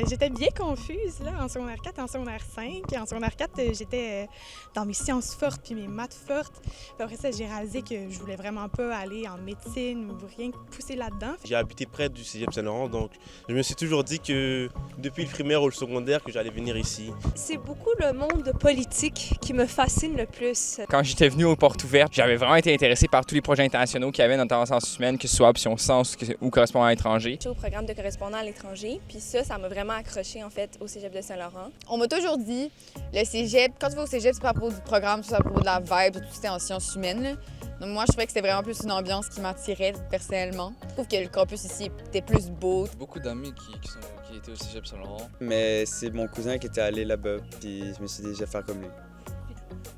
J'étais bien confuse là, en secondaire 4, en secondaire 5. En secondaire 4, j'étais dans mes sciences fortes puis mes maths fortes. Puis après ça, j'ai réalisé que je voulais vraiment pas aller en médecine ou rien pousser là-dedans. J'ai habité près du Cégep Saint-Laurent, donc je me suis toujours dit que depuis le primaire ou le secondaire que j'allais venir ici. C'est beaucoup le monde politique qui me fascine le plus. Quand j'étais venu aux Portes Ouvertes, j'avais vraiment été intéressé par tous les projets internationaux qu'il y avait, notamment en sciences humaines, que ce soit option sens ou correspondant à l'étranger. Je suis au programme de correspondant à l'étranger, puis ça m'a vraiment accroché en fait au Cégep de Saint-Laurent. On m'a toujours dit, le cégep, quand tu vas au cégep, c'est pas à propos du programme, c'est à propos de la vibe, tout c'était en sciences humaines. Là. Donc moi, je trouvais que c'était vraiment plus une ambiance qui m'attirait personnellement. Je trouve que le campus ici était plus beau. Beaucoup d'amis qui étaient au Cégep Saint-Laurent. Mais c'est mon cousin qui était allé là-bas, puis je me suis dit, je vais faire comme lui.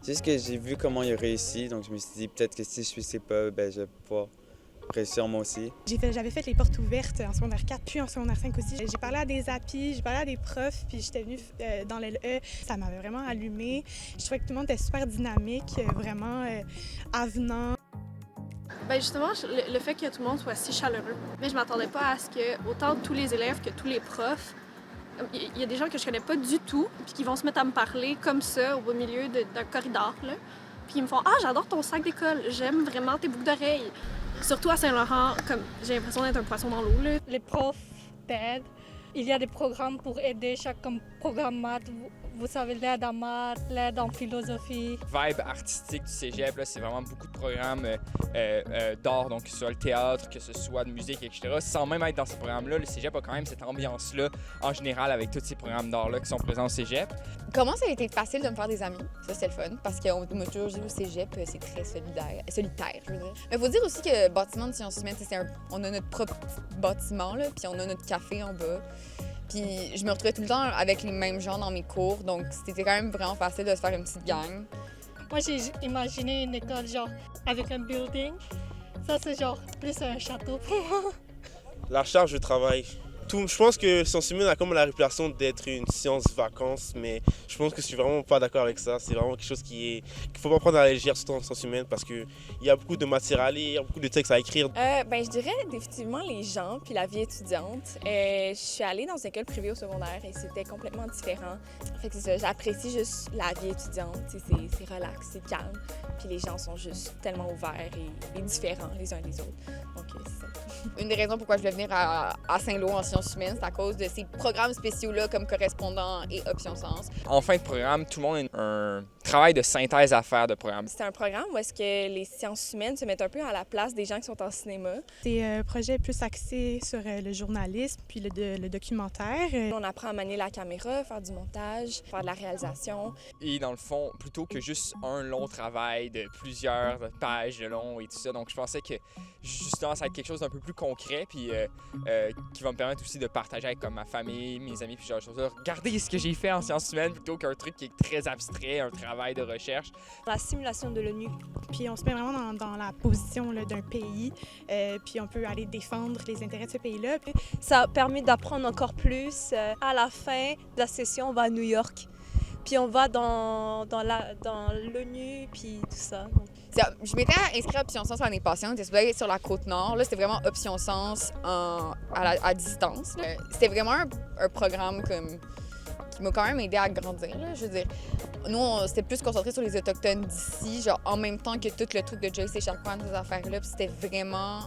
C'est juste que j'ai vu comment il a réussi, donc je me suis dit, peut-être que si je ne sais pas, je vais pouvoir réussir moi aussi. J'avais fait les portes ouvertes en secondaire 4, puis en secondaire 5 aussi. J'ai parlé à des appis, j'ai parlé à des profs, puis j'étais venue dans l'LE. Ça m'avait vraiment allumée. Je trouvais que tout le monde était super dynamique, vraiment avenant. Bien justement, le fait que tout le monde soit si chaleureux. Mais je m'attendais pas à ce que autant tous les élèves que tous les profs, il y a des gens que je connais pas du tout, puis qui vont se mettre à me parler comme ça au beau milieu d'un corridor, là. Puis ils me font « Ah, j'adore ton sac d'école, j'aime vraiment tes boucles d'oreilles. » Surtout à Saint-Laurent, comme j'ai l'impression d'être un poisson dans l'eau, là. Les profs t'aident. Il y a des programmes pour aider, chaque programme maths. Vous savez, l'aide en maths, l'aide en philosophie. Vibe artistique du cégep, là, c'est vraiment beaucoup de programmes d'art, donc que ce soit le théâtre, que ce soit de musique, etc. Sans même être dans ces programmes-là, le cégep a quand même cette ambiance-là en général avec tous ces programmes d'art-là qui sont présents au cégep. Comment ça a été facile de me faire des amis? Ça, c'est le fun, parce qu'on m'a toujours dit au cégep, c'est très solitaire, je veux dire. Mais il faut dire aussi que bâtiment de sciences humaines, on a notre propre bâtiment, là, puis on a notre café en bas. Puis je me retrouvais tout le temps avec les mêmes gens dans mes cours, donc c'était quand même vraiment facile de se faire une petite gang. Moi, j'ai imaginé une école genre avec un building. Ça, c'est genre plus un château pour moi. La charge de travail. Je pense que sciences humaines a comme la réputation d'être une science vacances, mais je pense que je suis vraiment pas d'accord avec ça. C'est vraiment quelque chose qu'il faut pas prendre à la légère, surtout en sciences humaines, parce qu'il y a beaucoup de matière à lire, beaucoup de textes à écrire. Je dirais définitivement les gens puis la vie étudiante. Je suis allée dans une école privée au secondaire et c'était complètement différent. Fait que c'est ça, j'apprécie juste la vie étudiante. C'est relax, c'est calme. Puis les gens sont juste tellement ouverts et différents les uns des autres. Donc c'est ça. Une des raisons pourquoi je voulais venir à Saint-Lô en sciences humaines, c'est à cause de ces programmes spéciaux-là comme correspondant et option sens. En fin de programme, tout le monde a un travail de synthèse à faire de programme. C'est un programme où est-ce que les sciences humaines se mettent un peu à la place des gens qui sont en cinéma. C'est un projet plus axé sur le journalisme puis le documentaire. On apprend à manier la caméra, faire du montage, faire de la réalisation. Et dans le fond, plutôt que juste un long travail de plusieurs pages de long et tout ça, donc je pensais que justement ça va être quelque chose d'un peu plus concret puis qui va me permettre aussi de partager avec comme ma famille, mes amis puis genre choses. Regardez ce que j'ai fait en sciences humaines plutôt qu'un truc qui est très abstrait, un travail de recherche. La simulation de l'ONU. Puis on se met vraiment dans la position là, d'un pays, puis on peut aller défendre les intérêts de ce pays-là. Ça a permis d'apprendre encore plus. À la fin de la session, on va à New York. Puis on va dans l'ONU, puis tout ça. Je m'étais inscrite à Option Sens l'année passée, on était supposé être sur la Côte-Nord. Là, c'était vraiment Option Sens à distance. C'était vraiment un programme qui m'a quand même aidé à grandir. Là. Je veux dire, nous, on s'était plus concentrés sur les Autochtones d'ici, genre en même temps que tout le truc de Joyce Echaquan, ces affaires-là. Puis c'était vraiment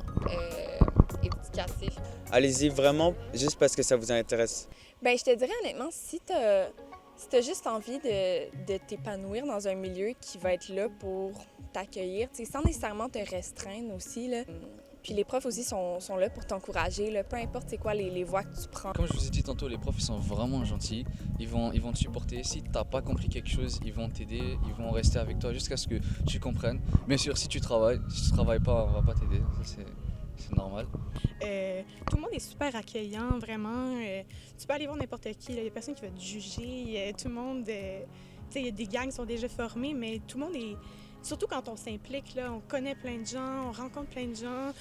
éducatif. Allez-y vraiment juste parce que ça vous intéresse. Bien, je te dirais honnêtement, si t'as juste envie de t'épanouir dans un milieu qui va être là pour t'accueillir, sans nécessairement te restreindre aussi, là. Puis les profs aussi sont là pour t'encourager, là, peu importe c'est quoi les voies que tu prends. Comme je vous ai dit tantôt, les profs ils sont vraiment gentils. Ils vont te supporter. Si tu n'as pas compris quelque chose, ils vont t'aider. Ils vont rester avec toi jusqu'à ce que tu comprennes. Bien sûr, si tu travailles pas, on va pas t'aider. C'est normal. Tout le monde est super accueillant, vraiment. Tu peux aller voir n'importe qui. Il y a personne qui va te juger. Tout le monde... il y a des gangs qui sont déjà formés, mais tout le monde est... Surtout quand on s'implique, là, on connaît plein de gens, on rencontre plein de gens.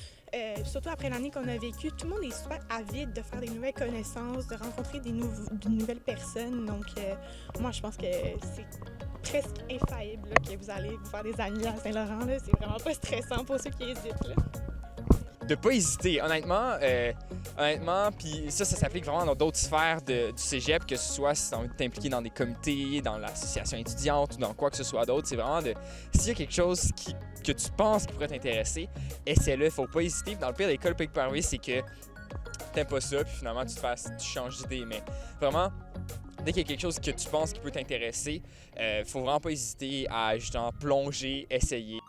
Surtout après l'année qu'on a vécue, tout le monde est super avide de faire des nouvelles connaissances, de rencontrer de nouvelles personnes. Donc, moi, je pense que c'est presque infaillible là, que vous allez vous faire des amis à Saint-Laurent. C'est vraiment pas stressant pour ceux qui hésitent. Là. de pas hésiter. Honnêtement, puis ça s'applique vraiment dans d'autres sphères du cégep, que ce soit si tu as envie de t'impliquer dans des comités, dans l'association étudiante ou dans quoi que ce soit d'autre. C'est vraiment s'il y a quelque chose que tu penses qui pourrait t'intéresser, essaie-le, faut pas hésiter. Puis dans le pire des cas, le pire qui peut arriver, c'est que t'aimes pas ça, puis finalement tu changes d'idée. Mais vraiment, dès qu'il y a quelque chose que tu penses qui peut t'intéresser, faut vraiment pas hésiter à justement plonger, essayer.